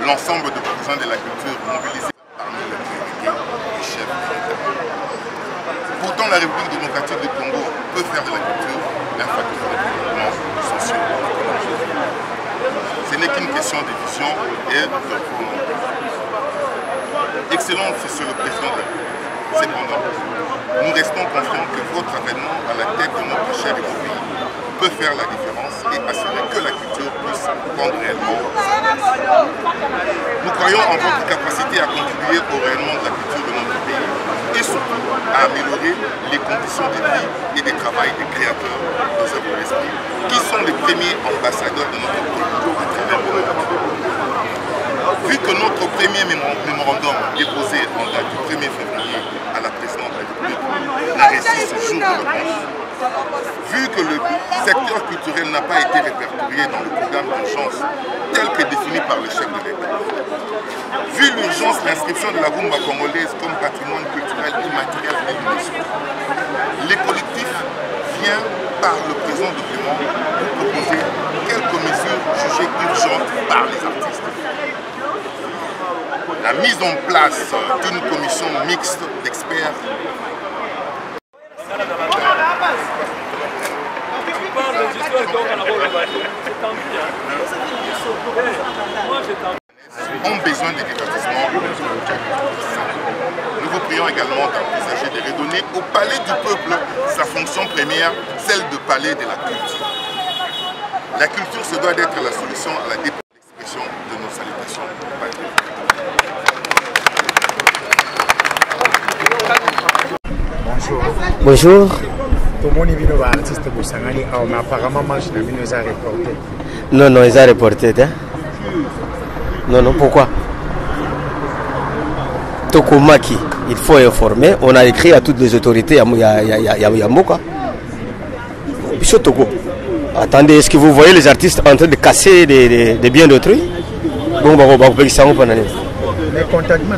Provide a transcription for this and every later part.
l'ensemble de paysans de la culture mobilisés parmi les priorités du chef de l'État. Pourtant, la République démocratique du Congo peut faire de la culture un facteur de développement socio-économique. Ce n'est qu'une question de vision et de volonté. Excellence, c'est le président de la République. Cependant, nous restons confiants que votre avènement à la tête de notre cher pays peut faire la différence et assurer que la culture puisse prendre réellement sa place. Nous croyons en votre capacité à contribuer au rayonnement de la culture de notre pays et surtout à améliorer les conditions de vie et de travail des créateurs des œuvres de l'esprit, qui sont les premiers ambassadeurs de notre pays à travers le monde. Vu que notre premier mémorandum déposé en date du 1er février à la présidente de la République n'a réussi ce jour de réponse, vu que le secteur culturel n'a pas été répertorié dans le programme d'urgence tel que défini par le chef de l'État, vu l'urgence de l'inscription de la rumba congolaise comme patrimoine culturel immatériel de l'UNESCO, les collectifs vient par le présent document pour proposer quelques mesures jugées urgentes par les artistes. La mise en place d'une commission mixte d'experts ont besoin de divertissement. Nous vous prions également d'envisager de redonner au palais du peuple sa fonction première, celle de palais de la culture. La culture se doit d'être la solution à la l'expression de nos salutations patriotiques. Bonjour. Tout le monde est venu voir l'artiste Boussangani, mais apparemment, il nous a reporté. Non, non, ils ont reporté. Hein? Non, non, pourquoi? Tokomaki, il faut informer. On a écrit à toutes les autorités. Il y a Moka. Bichot Togo. Attendez, est-ce que vous voyez les artistes en train de casser des biens d'autrui? Bon,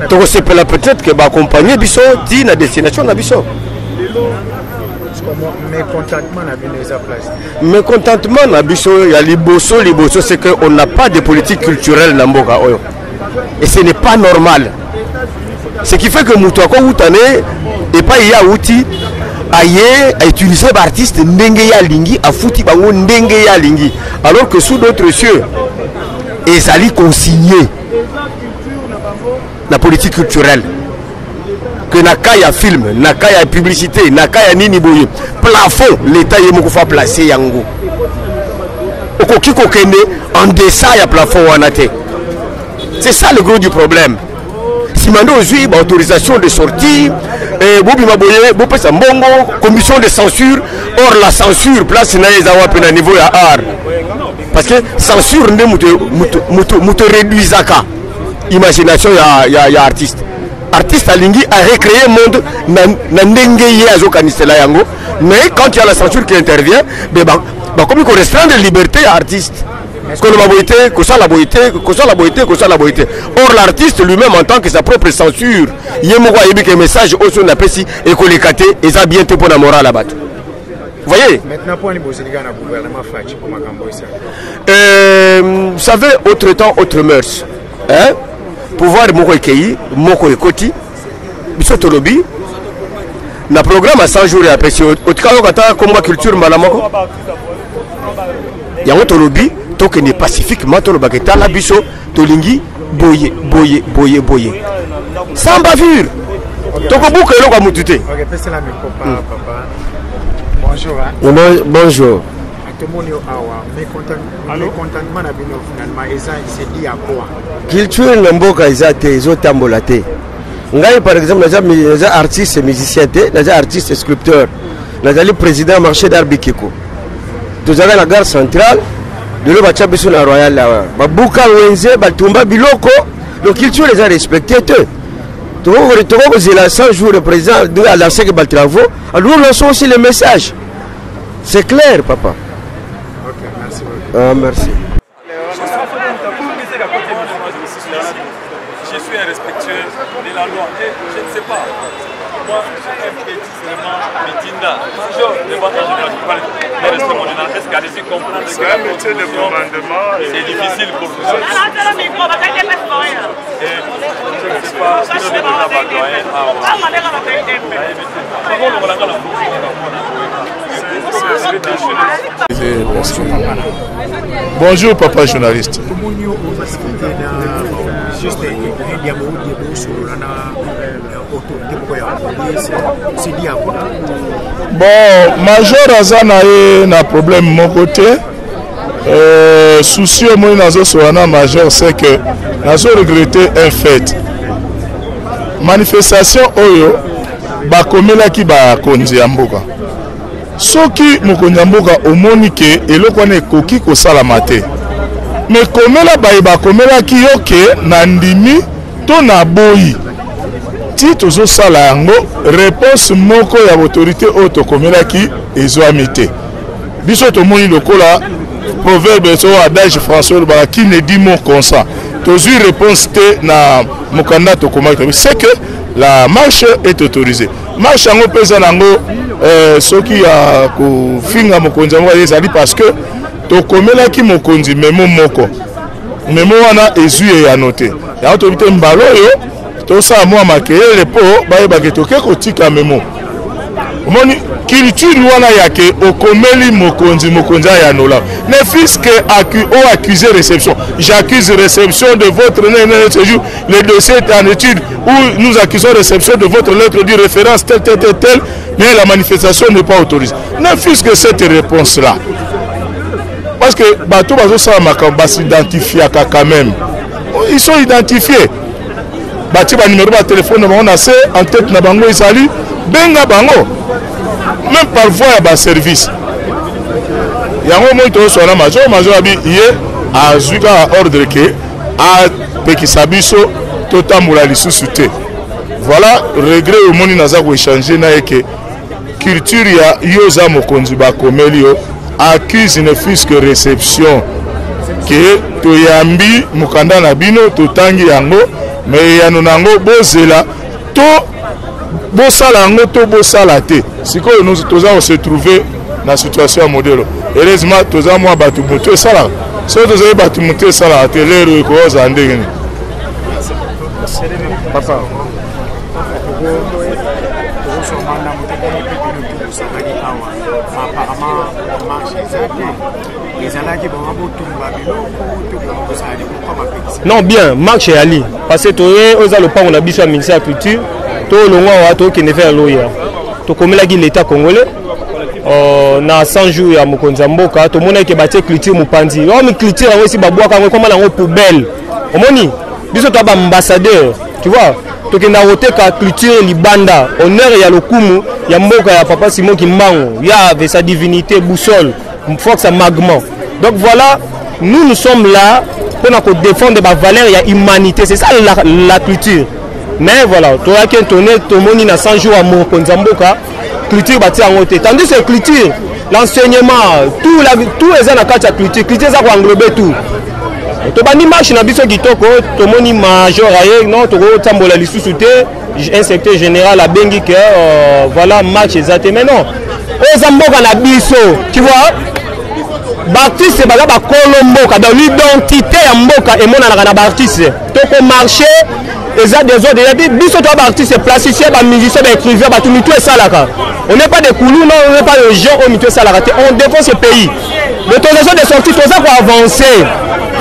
Togo, c'est peut-être que va accompagner Bichot dit la destination de Bichot. Mécontentement na biso ya liboso c'est qu'on n'a pas de politique culturelle na mboka oyo. Et ce n'est pas normal. Ce qui fait que mutu ako utane et pas ya uti aye a utilisé l'artiste ndenge ya lingi a fouti bango ndenge ya lingi alors que sous d'autres cieux ezali consigné la politique culturelle. Que nakaya film, nakaya publicité, nakaya nini boye. Plafond, l'État y est placé yango. Okoki kokende en dessin ya plafond wanate. C'est ça le gros du problème. Si maintenant aujourd'hui autorisation de sortie, bobi maboye, bope sa mbongo, commission de censure, or la censure place na ezawa pe na niveau ya art. Parce que censure ne muto réduisaka imagination ya artiste. Artiste Alingi a recréé le monde mais quand il y a la censure qui intervient, comme il correspond de liberté à l'artiste. Or l'artiste lui-même en tant que sa propre censure, il y a un message au son apprécie et qu'on les cate et ça bientôt pour la morale là-bas. Vous voyez? Vous savez, autre temps, autre mœurs. Hein? Pouvoir moko ekei moko ekoti biso tolobi na programme à 100 jours et après otikalo kata comme culture mbala moko yango tolobi to que ne pacifiquement to baketa la biso tolingi boye sans bavure to ko buka eloko mutute. Bonjour. Bonjour. Culture n'emboka ezate ezotambola te. Ngai par exemple naza artiste musicien te, naza artiste sculpteur. Nazali président marché d'art Bikeko. Tozala la gare centrale de le bacha biso na royal là. Babuka wenze batumba biloko, le culture les a respecté te. Togo zela 100 jours le président doit lancer que travaux. Alors nous lançons aussi le message. C'est clair papa. Ok, merci beaucoup. Merci. je suis un respectueux de la loi. Et je ne sais pas. Moi, je suis un petit seulement Mitinda. Toujours, le bâtard général qui parle des restes mondiaux. Est-ce qu'à laisser comprendre que c'est un métier de commandement. C'est difficile pour vous. Et je ne sais pas si vous avez la badoyenne. Bonjour papa journaliste. Bon, major Azana na problème mon côté. Souci au moins dans major c'est que nous regretté un fait. Manifestation oyo bakomela ki ba konzi amboka. Soki mokonzi amboka omoni ke eloko ne koki ko salama te. Mais komela bakomela ki yoke na ndimi to na boyi. Ti tozo sala yango réponse moko ya autorité o to komela ki ezwami te. Biso to moni lokola proverbe so adage français ba qui ne dit mot consent. Tozui réponse te na mokanda to komaka. C'est que la marche est autorisée. Marche yango pesa nango soki ya ko finga mokonzi yango ezali parce que to komela ki mokonzi memo moko. Memo wana ezui ya noté. Ya to bite mbalo yo to sa mo makele po ba yebake to ke kotika memo. Omoni culture wana yake okomeli mokonzi ya nola. Ne fils que accusé réception. J'accuse réception de votre séjour. Le dossier est en étude où nous accusons réception de votre lettre de référence telle, mais la manifestation n'est pas autorisée. Ne fils que cette réponse-là. Parce que bateau s'identifie quand même. Ils sont identifiés. Bati ba numéro de téléphone on a c'est en tête na bango isali benga bango. Même par voie à bas service. Il y a un moment où on a major abi hier à Zuga ordre que à Pekisabiso tota mulali susute. Voilà regret au monde naza ko échanger na que culture ya yoza mokonzi ba komelio accuse ne fils que réception que to yambi mukanda na bino to tangi yango mais ya nonango bozela to bosala yango to bosala te sikoyo nous toza se trouver na situation ya modelo heureusement toza mwa batu moto esala so toza batu moto esala te lero ko za ndenge papa non bien marche ali parce que toye oza le pango na biso ya ministère ya culture to longo wa to ki ne faire loya to komela ki l'état congolais na 100 jours ya mokonzi mboka to mona ke batie culture mupandi o mi culture ngo si babwaka ngo koma nango poubelle omoni biso to ba ambassadeur tu vois to kenda oteka culture libanda honneur ya lokumu ya mboka ya papa Simon Kimbangu ya avec sa divinité boussole force à magma. Donc voilà, nous sommes là pour défendre des valeurs et l'humanité. C'est ça la culture. Mais voilà, tu as qu'un tonné, tout le monde a 100 jours à mon Konzamboka, culture bâtie en haute. Tandis que culture, l'enseignement, tout les gens à la culture, ça va englober tout. Tu as une marche dans le Kitoko, tout le monde major, non, tu as un un secteur général à Bengi, voilà, marche exactement. Mais non, aux Zamboka na biso, tu vois. Baptiste baza ba kolomboka dans l'identité ya mboka et mona na Baptiste to ko marcher eza des autres ya biso to Baptiste plasticien ba musicien ba écrivain ba tout mitu esalaka on n'est pas des coulous non on n'est pas des gens au mitu esalaka on défend ce pays l'autorisation de sortie tout ça pour avancer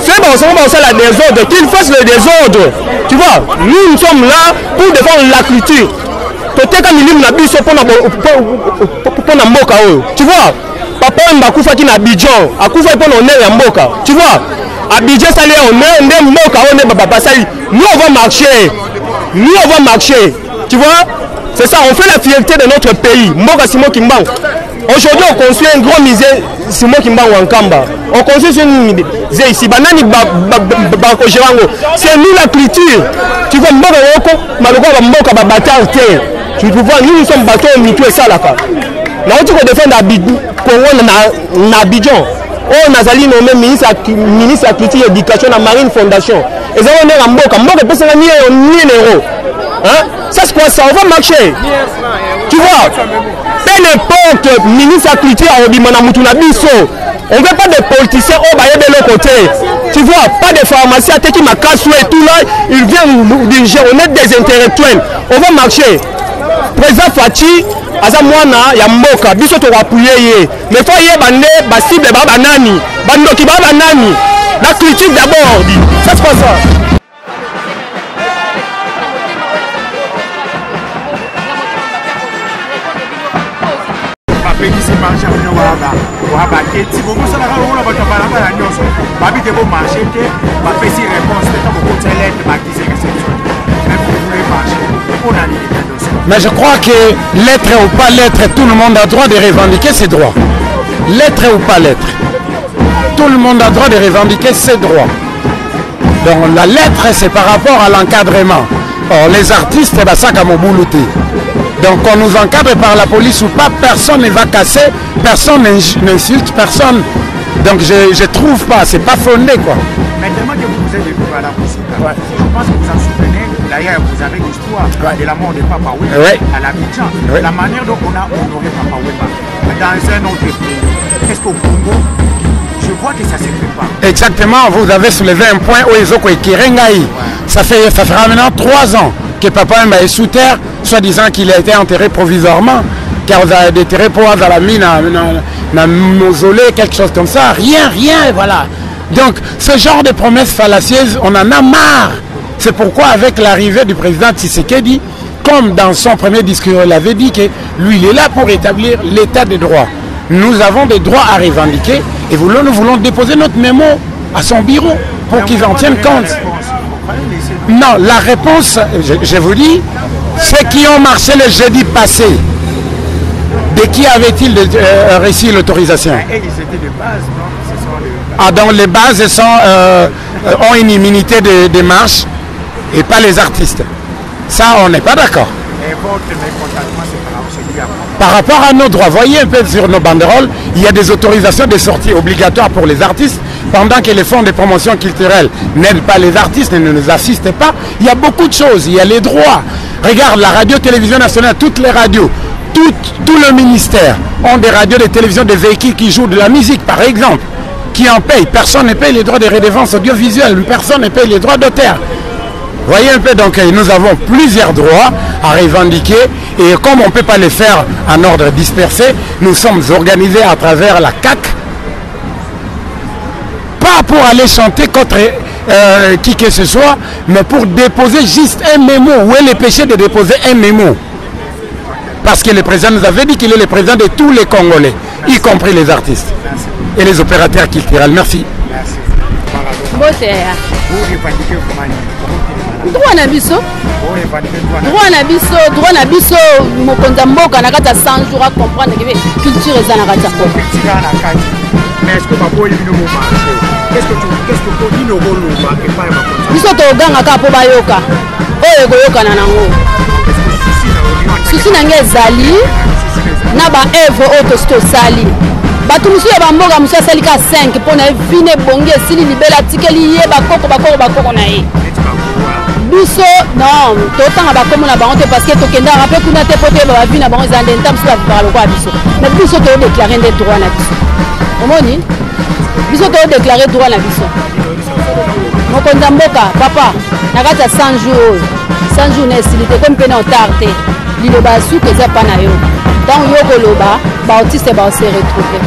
c'est bon ça la désordre qu'il fasse le désordre tu vois nous sommes là pour défendre la culture to teka milimu na biso pour na mboka oyo tu vois papa mbakufa ki na Abidjan akufa pour l'honneur ya mboka tu vois Abidjan sali honneur ndé mboka on papa sali nous on va marcher tu vois c'est ça on fait la fierté de notre pays mboka Simon Kimbangu aujourd'hui on construit un grand musée Simon Kimbangu en Kamba on construit une musée ici banani bako jerango c'est nous la culture tu vois mboka woko maloko ba mboka ba batarte tu vois nous sommes bateaux mitu et salaka na on dit défendre Congo na Abidjan on a nommé ministre de la culture et éducation na Marine Fondation Et ça, on est en Mboka. Mboka, peut-être que c'est 1 000 €. Hein? Ça, c'est quoi ça? On va marcher. Tu vois? Peu n'importe, ministre de la Culture, on ne veut pas de politiciens au bail de l'autre côté. Tu vois, pas de pharmaciens qui m'a cassé et tout là. Ils viennent nous diriger. On est des intellectuels. On va marcher. Président Fachi, Azamwana, Yamboka, biso to appuyer. Mais faut y aller, ba cible, ba banani, bandoki, ba banani. La culture d'abord. Ça c'est pas ça. Mais je crois que l'être ou pas l'être, tout le monde a droit de revendiquer ses droits. L'être ou pas l'être, tout le monde a droit de revendiquer ses droits. Donc la lettre, c'est par rapport à l'encadrement. Or, les artistes, c'est ça comme au boulouté. Donc on nous encadre par la police ou pas, personne ne va casser, personne n'insulte, personne. Donc je trouve pas, c'est pas fondé quoi. Maintenant que vous êtes venu à la musique, je pense que vous en souvenez, d'ailleurs vous avez l'histoire de la mort de Papa Wemba à l'Abidjan. La manière dont on a honoré Papa Wemba dans un autre pays. Qu'est-ce qu'au Congo, je vois que ça se fait pas. Exactement, vous avez soulevé un point où ils ont Kirengaï. Ça fera maintenant 3 ans que Papa Wemba est sous terre, soi-disant qu'il a été enterré provisoirement, car vous avez déterré pour avoir la mine dans un mausolée, quelque chose comme ça. Rien, voilà. Donc, ce genre de promesses fallacieuses, on en a marre. C'est pourquoi, avec l'arrivée du président Tshisekedi, comme dans son premier discours, il avait dit que lui, il est là pour établir l'état des droits. Nous avons des droits à revendiquer et nous voulons déposer notre mémo à son bureau pour qu'ils en tiennent compte. Non, la réponse, je vous dis, ceux qui ont marché le jeudi passé, de qui avait-il reçu l'autorisation? Ils étaient de base, non? Ah, donc les bases ont une immunité de marche et pas les artistes. Ça, on n'est pas d'accord. Et votre mécontentement, c'est par rapport à nos droits. Voyez un peu sur nos banderoles, il y a des autorisations de sortie obligatoires pour les artistes, pendant que les fonds de promotion culturelle n'aident pas les artistes et ne nous assistent pas. Il y a beaucoup de choses, il y a les droits. Regarde, la radio-télévision nationale, toutes les radios, tout le ministère ont des radios, des télévisions, des véhicules qui jouent de la musique, par exemple, qui en payent. Personne ne paye les droits de redevance audiovisuelle, personne ne paye les droits d'auteur. Voyez un peu, donc nous avons plusieurs droits à revendiquer et comme on ne peut pas les faire en ordre dispersé, nous sommes organisés à travers la CAC, pas pour aller chanter contre qui que ce soit, mais pour déposer juste un mémo. Où est le péché de déposer un mémo? Parce que le président nous avait dit qu'il est le président de tous les Congolais, y compris les artistes et les opérateurs culturels. Merci. Droit na biso mokonza mboka na kata 100 jours à comprendre que culture eza na kata ko. Mais est-ce que baboyi bino mo marché? Qu'est-ce que tu dis no rolo ba ke pa ma konza? Biso to ganga ka po bayoka. Oyo koyoka na nango. Susi na ngezali na ba evre auto sto sali. Batu musu ya bamboka musu asali ka 5 pona vine bonge sili libela tikeli ye bakoko na ye. Biso non totanga bakomo na bango te parce que tokenda rappel kuna te pote ba vie na bango zande ntam sur la parole kwa biso. Mais biso to déclarer des droits na biso. Omoni? Biso to déclarer droit na biso. Mokonza mboka papa na kata 100 jours. 100 jours na silité comme pena otarte. Liloba su que ça pa na yo. Donc yo koloba ba artiste ba se retrouver.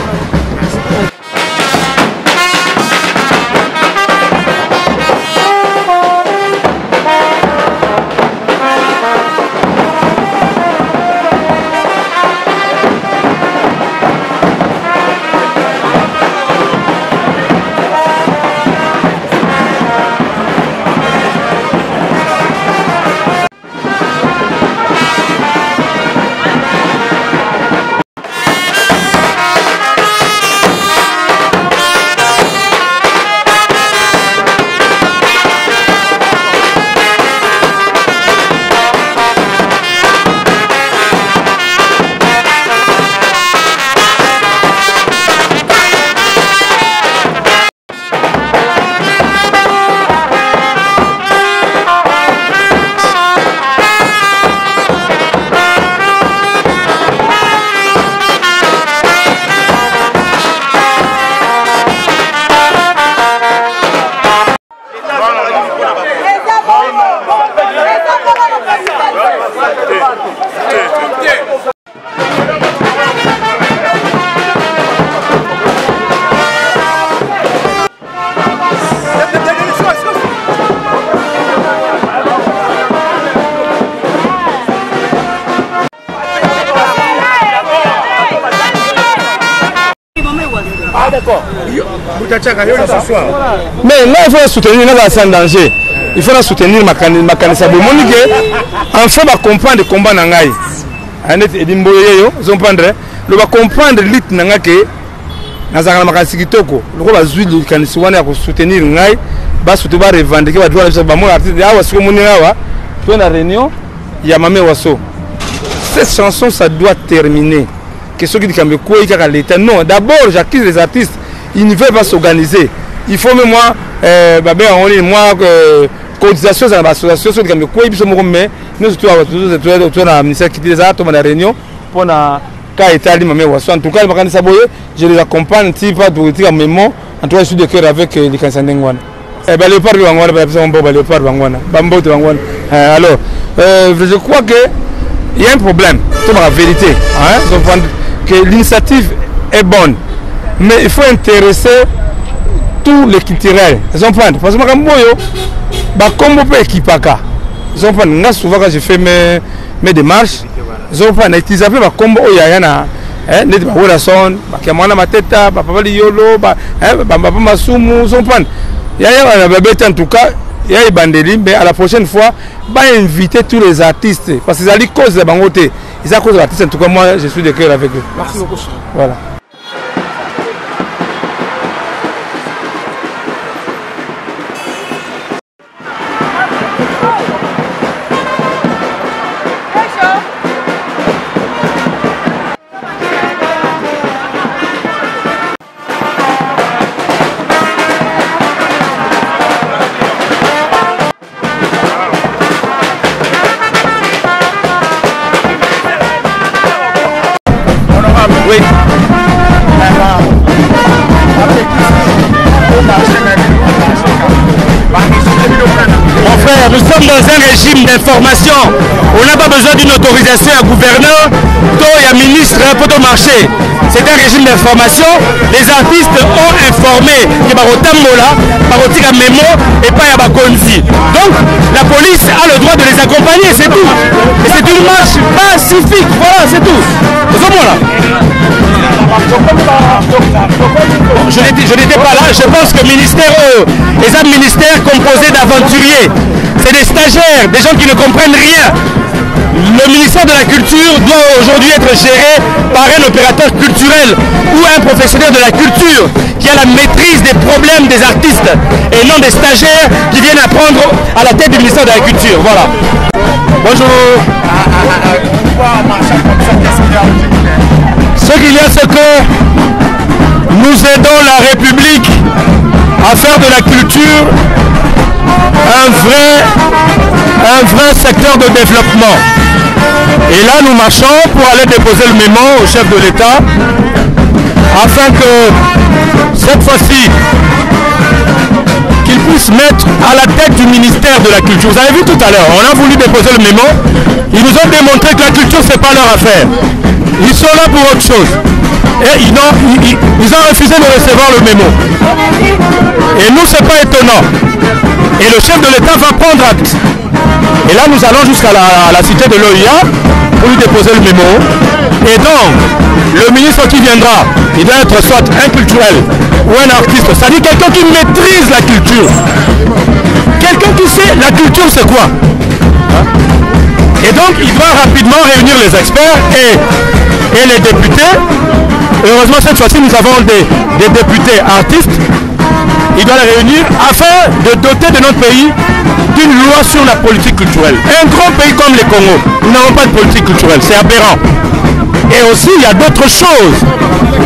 d'accord. Mais là, il faut soutenir les en danger. Il faut soutenir ma canisa. Enfin, va comprendre le combat nangai. Anet edimboyeyo, ils comprendre. Le va comprendre lit nangake. Nazanga makanisi kitoko. Le va zuili kanisi wana ya soutenir ngai. Ba soutenir ba revendiquer ba droit de ba mon artiste. Awa siko moni awa. Tu na réunion. Il y a Mamé Wasso. Cette chanson, ça doit terminer. Qu'est-ce qui dit qu'il y a l'État? Non, d'abord, j'accuse les artistes. Ils ne veulent pas s'organiser. Il faut même moi, cotisation dans l'association, mais nous sommes dans le ministère qui dit la réunion pour la Mamé Wasso. En tout cas, je les accompagne, si pas de un mémo, en tout cas, je suis de cœur avec les Kansandengwan. Alors, je crois qu'il y a un problème, c'est la vérité. Hein? Que l'initiative est bonne, mais il faut intéresser tous les culturels. Ils ont parce que comme on peut équiper, ils ont souvent quand je fais mes démarches, ils ont utilisé comme il y a en tout cas, il y a Bandeli, mais à la prochaine fois, va inviter tous les artistes. Parce qu'ils ont dit cause de Bangoté. Ils ont cause d'artistes, en tout cas, moi, je suis de cœur avec eux. Merci beaucoup. Voilà. Oui. Mon frère, nous sommes dans un régime d'information. On n'a pas besoin d'une autorisation à gouverneur, il y a ministre pour le marché. C'est un régime d'information. Les artistes ont informé que Barotambola, Barotika Memo et pas Yabakonzi. Donc la police a le droit de les accompagner, c'est tout. Et c'est une marche pacifique, voilà, c'est tout. Je n'étais pas là, je pense que les administrations composés d'aventuriers, c'est des stagiaires, des gens qui ne comprennent rien. Le ministère de la Culture doit aujourd'hui être géré par un opérateur culturel ou un professionnel de la culture qui a la maîtrise des problèmes des artistes et non des stagiaires qui viennent apprendre à la tête du ministère de la Culture. Voilà. Bonjour. Ce qu'il y a, c'est que nous aidons la République à faire de la culture un vrai secteur de développement. Et là, nous marchons pour aller déposer le mémo au chef de l'État afin que cette fois-ci, qu'il puisse mettre à la tête du ministère de la Culture. Vous avez vu tout à l'heure, on a voulu déposer le mémo. Ils nous ont démontré que la culture, ce n'est pas leur affaire. Ils sont là pour autre chose. Et ils ont refusé de recevoir le mémo. Et nous, ce n'est pas étonnant. Et le chef de l'État va prendre acte. Et là, nous allons jusqu'à la cité de l'OIA pour lui déposer le mémo. Et donc, le ministre qui viendra, il doit être soit un culturel ou un artiste. C'est-à-dire quelqu'un qui maîtrise la culture. Quelqu'un qui sait la culture, c'est quoi. Et donc, il doit rapidement réunir les experts et les députés. Heureusement, cette fois-ci, nous avons des députés artistes. Il doit les réunir afin de doter de notre pays d'une loi sur la politique culturelle. Un grand pays comme le Congo, nous n'avons pas de politique culturelle, c'est aberrant. Et aussi, il y a d'autres choses.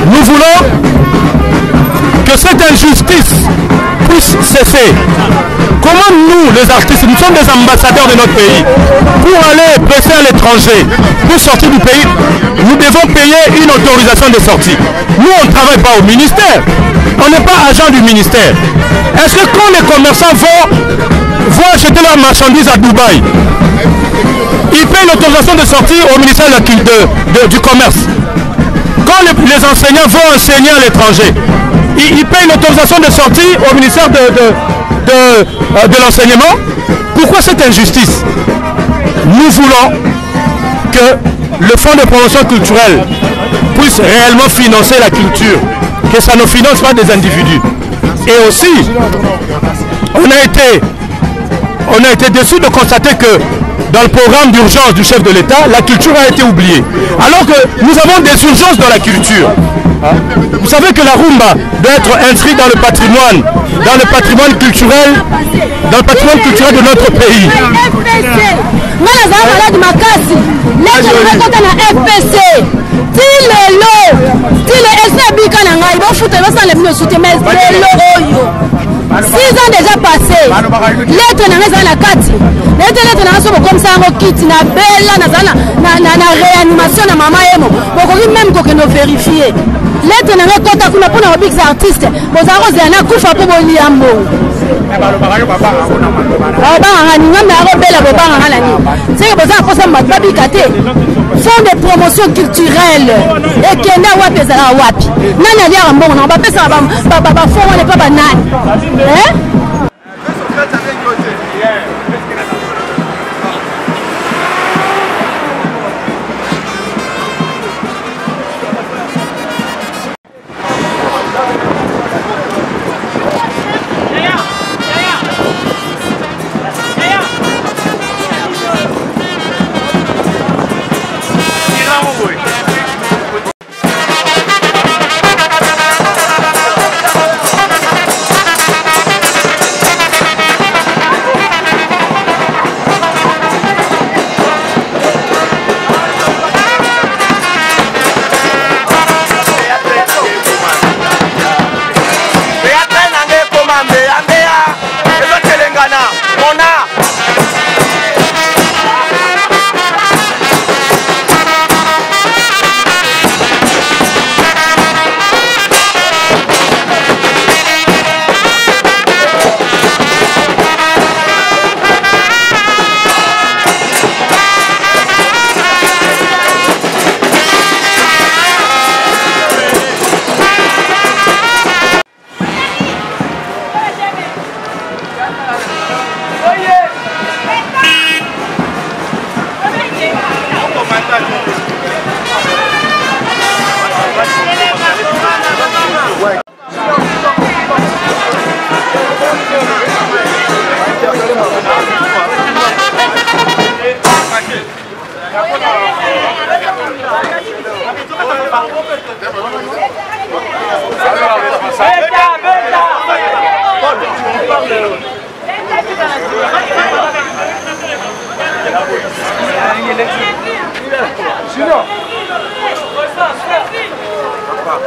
Nous voulons que cette injustice puisse cesser. Comment nous, les artistes, nous sommes des ambassadeurs de notre pays, pour aller presser à l'étranger, pour sortir du pays, nous devons payer une autorisation de sortie. Nous, on ne travaille pas au ministère. On n'est pas agent du ministère. Est-ce que quand les commerçants vont acheter leurs marchandises à Dubaï, ils payent l'autorisation de sortie au ministère du Commerce? Quand les enseignants vont enseigner à l'étranger, ils payent l'autorisation de sortie au ministère de l'enseignement. Pourquoi cette injustice? Nous voulons que le fonds de promotion culturelle puisse réellement financer la culture, que ça ne finance pas des individus. Et aussi, on a été déçus de constater que dans le programme d'urgence du chef de l'État, la culture a été oubliée. Alors que nous avons des urgences dans la culture. Vous savez que la rumba doit être inscrite dans le patrimoine culturel, de notre pays. Six ans déjà passés, lettre na kati, lettre na sobo comme ça en kiti na bella na réanimation na mama emo, bokoki même koke no vérifier. Lettre na kota kuna pona obix artiste, bozaro zana kufa po boliambo. Baba ngani ngamba ro bella baba ngala ni. C'est que bozaro posa mababi kate. Fond de promotion culturelle et kenda wapi ezala wapi. Nani ali ambongo na ba pesa ba fond on n'est pas banane. Hein?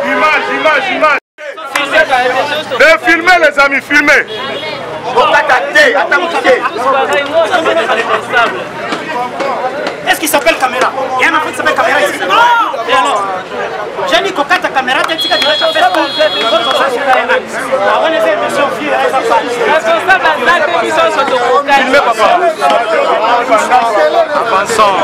Image. Mais filmez les amis, filmez. Est-ce qu'il s'appelle caméra? Il y a un enfant qui s'appelle caméra ici. Et alors, j'ai dit coca ta caméra, t'as dit que tu vas faire ça. On est fait émission fille, elle va pas. Filmez papa. Avançons.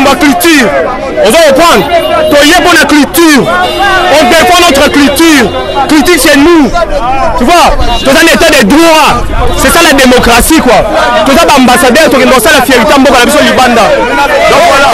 Ma culture, on va reprendre. La culture, on défend notre culture. Culture c'est nous. Tu vois, tout un état de droit. C'est ça la démocratie quoi. Tout ça ambassadeur, tout ça la fierté en Boka la Libanda. Donc voilà.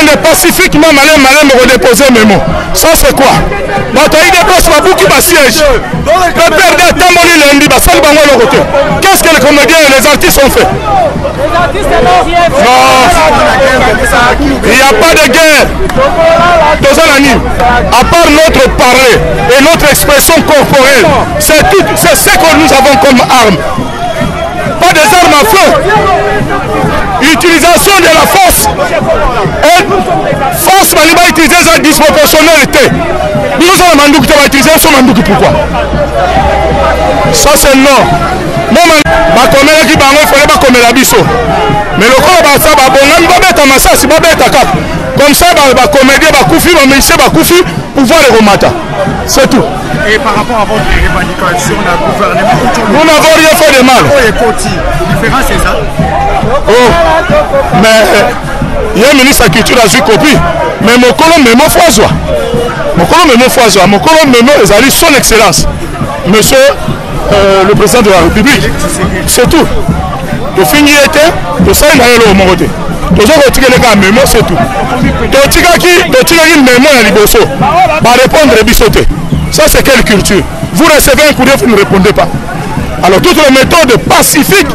kende pacifiquement malem redéposer memo. Ça c'est quoi? Bataille des places babouki ba siège. Le père de Tamoli lundi ba sali bango le côté. Qu'est-ce que les comédiens et les artistes ont fait? Non, il n'y a pas de guerre. À part notre parler et notre expression corporelle, c'est ce que nous avons comme arme. Pas des armes à feu. Utilisation de la force. Et force maliba utiliser sa disproportionnalité. Nous avons mandou qui va utiliser son mandou pourquoi? Ça c'est non. Moi, bakomela ki bango il fallait bakomela biso. Mais le corps ba ça ba bonga ba beta massa si ba beta cap. Comme ça ba comédien ba koufi ba monsieur ba koufi pouvoir les remata. C'est tout. Et par rapport à votre revendication d'un gouvernement, nous n'avons rien fait de mal. Différence c'est ça. Oh, mais il y a un ministre de la culture à jouer copie. Mais mon colon Memo Foisois. Mon colon Memo Foisois. Mon colon Memo est son excellence. Monsieur le président de la République. C'est tout. Le fini était, le ça il a eu le côté. Les gens qui ont Memo, c'est tout. Les gens qui ont Memo à Liboso, va répondre et bissoter. Ça c'est quelle culture? Vous recevez un coup d'œil, vous ne répondez pas. Alors toutes les méthodes pacifiques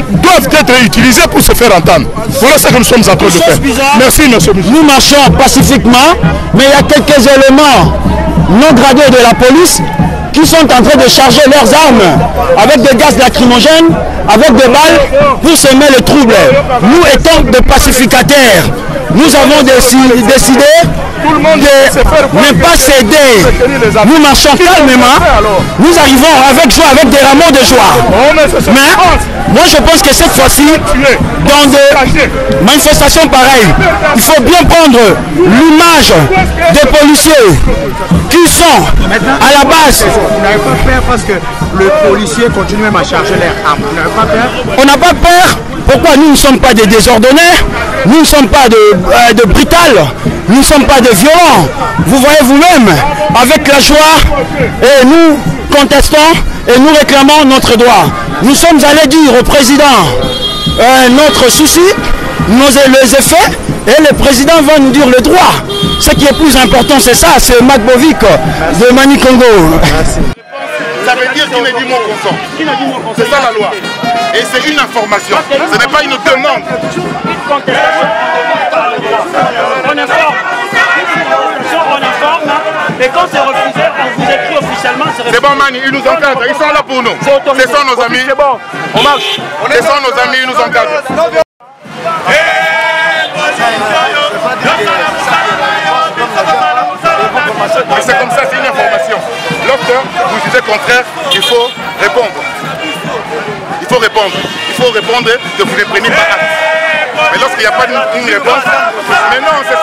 doivent être utilisées pour se faire entendre. Voilà ce que nous sommes en train de faire. Merci, monsieur. Nous marchons pacifiquement, mais il y a quelques éléments non gradés de la police qui sont en train de charger leurs armes avec des gaz lacrymogènes, avec des balles pour semer le trouble. Nous étant des pacificateurs, nous avons décidé de ne pas céder. Nous marchons calmement, nous arrivons avec joie, avec des rameaux de joie. Mais moi je pense que cette fois-ci, dans des manifestations pareilles, il faut bien prendre l'image des policiers qui sont à la base. Vous n'avez pas peur parce que le policier continue même à charger les armes. Vous n'avez pas peur? On n'a pas peur. Pourquoi? Nous ne sommes pas des désordonnés, nous ne sommes pas de brutales, nous ne sommes pas de violents. Vous voyez vous-même, avec la joie, et nous contestons et nous réclamons notre droit. Nous sommes allés dire au président notre souci, les effets, et le président va nous dire le droit. Ce qui est plus important, c'est ça, c'est Magbovic de Manikongo. Merci. Ça veut dire qu'il ne dit mon consent. C'est ça la loi. Et c'est une information. Ce n'est pas une demande. On informe. Et quand c'est refusé, on vous écrit officiellement. C'est bon, Mani, ils nous encadrent. Ils sont là pour nous. Ce sont nos amis. C'est bon, on marche. Ce sont nos amis, ils nous encadrent. Mais c'est comme ça, c'est une information. Lorsque vous disiez contraire, il faut répondre. Il faut répondre. Il faut répondre que vous ne preniez pas acte. Mais lorsqu'il n'y a pas une réponse, mais non, c'est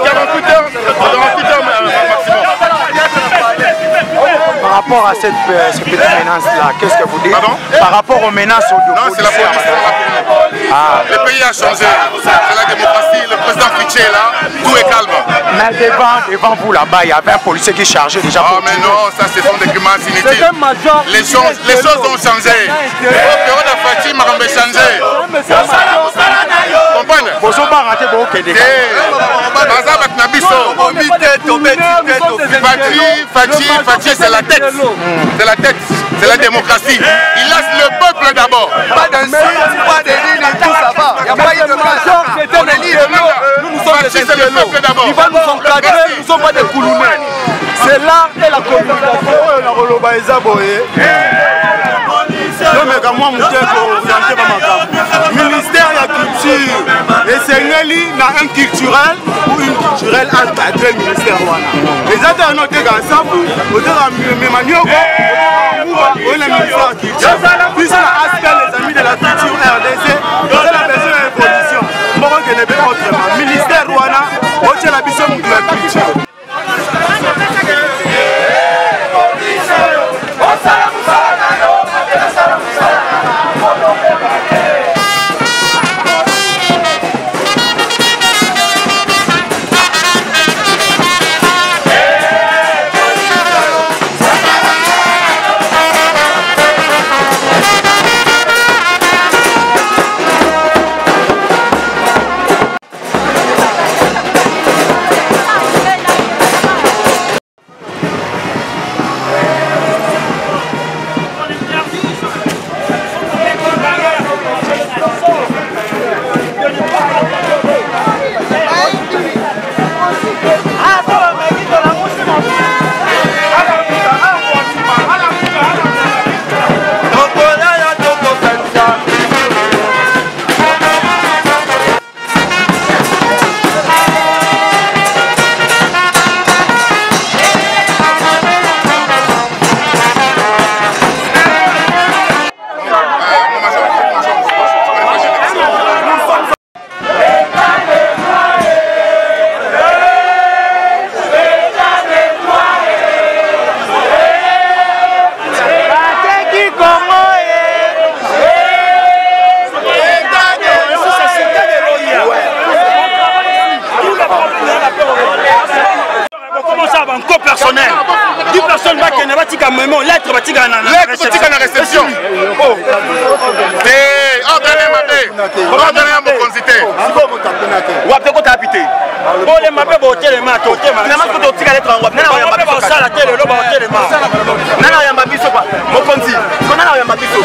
48 heures maximum. Par rapport à cette petite menace-là, qu'est-ce que vous dites? Par rapport aux menaces aux non, c'est la police qui est là pour nous. Le pays a changé. C'est la démocratie. Le président Fitché est là. Tout est calme. Mais devant vous là-bas, il y avait un policier qui chargeait déjà. Ah, mais non, ça ce sont des grimaces inutiles. Les choses ont changé. Le bureau de Fatih m'a changé. Comprenez? Fatih, c'est la tête. C'est la tête. C'est la démocratie. Il laisse le peuple d'abord. Pas d'insultes, pas de lignes, tout ça va. Il n'y a pas eu de major. On est libre. Nous sommes des c'est le peuple d'abord. Il va nous encadrer. Nous ne sommes pas des coulounets. C'est l'art et la communication. Ministère de la culture et c'est un culturel ou une culturelle à cadrer le ministère. Les autres ont été dans le ministère de la culture. Puis ça a les amis de la culture RDC, c'est la version d'évolution. Ministère Rwanda, c'est la vision de la culture. banco personnel. 10 personnes va qui va tika même lettre va tika na réception. Oh, ordonnez mon consulté. Wa pe ko ta habité. Bon les mapé bo telema to tema. Na ma ko to tika lettre ngwa. Na ya mapé ba sala tele lo ba telema. Na ya mabiso pa. Mo konti. Na ya mabiso.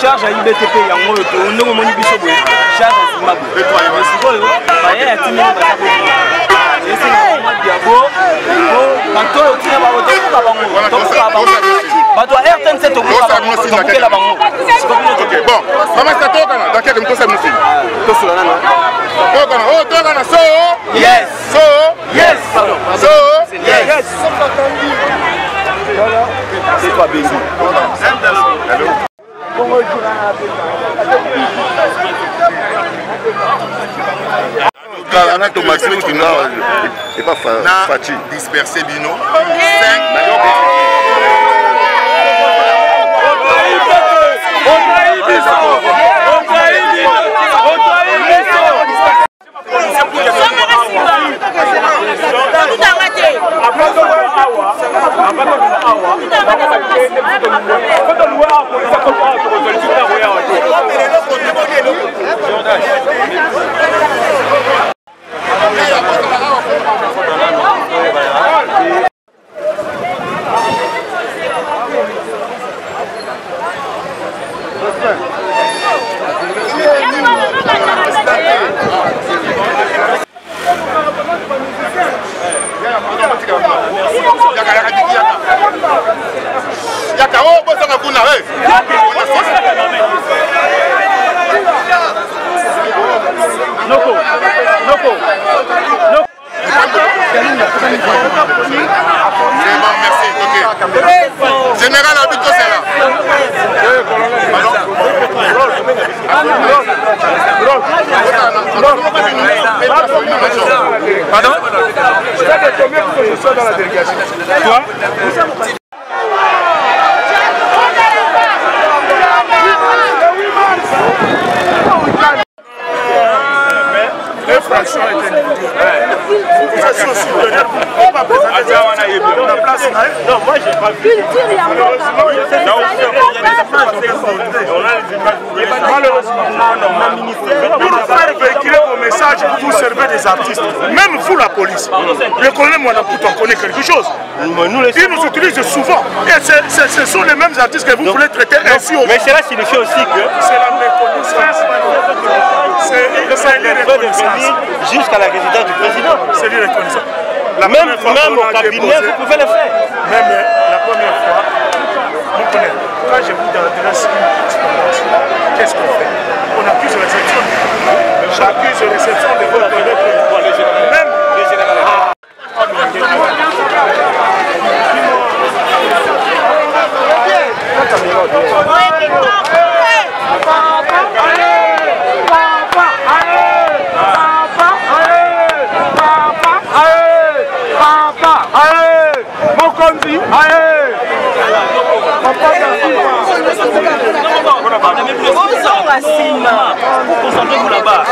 charge à IBTP yango to ndongo moni biso boye charge simabo sikoyo baye ya timi ba ese na diabo kanto tina ba wote ka bango to ka bango bato RTN7 to ka bango to la bango OK bon mama ça toka na dans quel me conseil monsieur to sula na toka na oh toka na so yes so yes so yes c'est quoi Bézi allô Carana to maximum qui n'est pas facile. Disperser Bino. 5 merci. Général Abito, c'est là. Pardon? Je sais que combien que je sois dans la délégation. Toi? Les fractions étaient individuelles. Vous êtes sur le on va présenter la place. Non, moi j'ai pas vu. Malheureusement, pour faire véhiculer vos messages, vous servez des artistes. Même vous, la police. Le colonel Mwanapouta, on connaît quelque chose. Il nous utilise souvent. Et ce sont les mêmes artistes que vous voulez traiter ainsi. Mais cela signifie aussi que c'est la méconnaissance. C'est l'irreconnaissance. Jusqu'à la résidence du président. C'est l'irreconnaissance. Même au cabinet, vous pouvez le faire. Même la première fois, vous connaissez. Quand je vous adresse une correspondance, qu'est-ce qu'on fait? On accuse réception. J'accuse réception de votre collègue. Même les généraux. Concentrez-vous là-bas.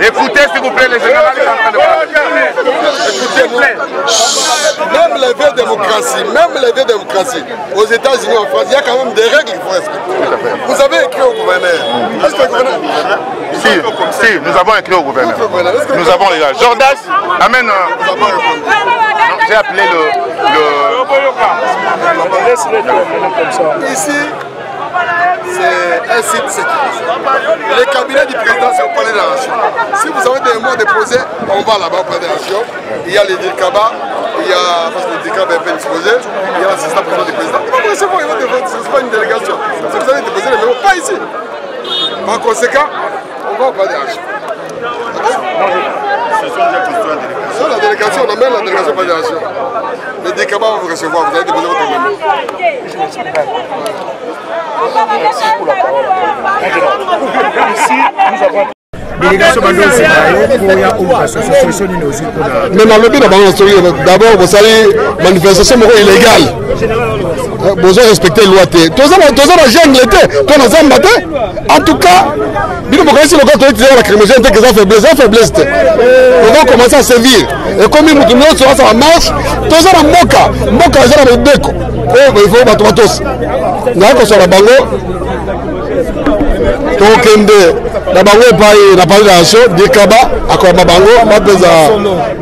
Écoutez, s'il vous plaît, les généraux. Même les vieilles démocraties, aux États-Unis, en France, il y a quand même des règles qu'il faut respecter. Vous avez écrit au gouverneur. Est-ce que le gouverneur... Si, nous avons écrit au gouverneur. Nous avons les gars. Jordas, amène. J'ai appelé Ici, c'est un site sécurisé. Les cabinets du président, c'est au palais de la nation. Si vous avez des mots déposés, on va là-bas au palais de la nation. Il y a les DIRCABA, il y a, parce que le DIRCABA est bien disposé, il y a l'assistant président du président. Ce n'est pas une délégation. Si vous avez déposé les mots, pas ici. Par conséquent, on va au palais de la nation. C'est la délégation, on amène la délégation au palais de la nation. Le DIRCABA va vous recevoir, vous allez déposer votre mémo. Merci pour la parole. Ici, nous avons... délégation mais dans le but d'abord vous allez manifestation illégale vous avez respecté la loi tous la jungle en tout cas la criminalité que ça faiblesse on va commencer à sévir et comme nous sera ça marche tous la moka il faut battre tous sur la bango donc na bango epai na parler de la nation DIRCABA akoyamba bango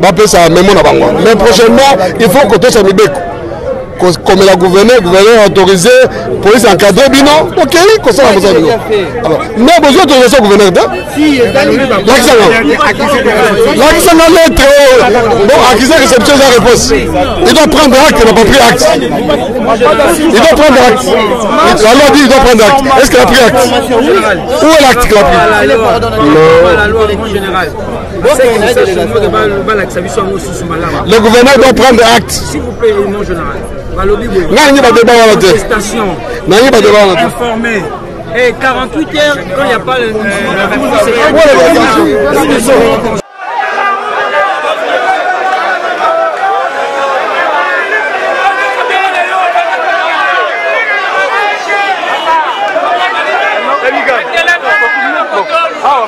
bapesa memo na bango mais prochainement il faut que tosa mibeko comme la gouverneur autorisé police encadré bino ok kosala mosala bino mais besoin d'autorisation gouverneur lakisanga lettre bon accusé réception sa réponse il doit prendre acte il n'a pas pris acte il doit prendre acte la loi dit il doit prendre acte est-ce qu'il a pris acte où est l'acte qu'il a pris le gouverneur doit prendre acte s'il vous plaît mon général informé. Et 48 heures, quand il n'y a pas le... Ah,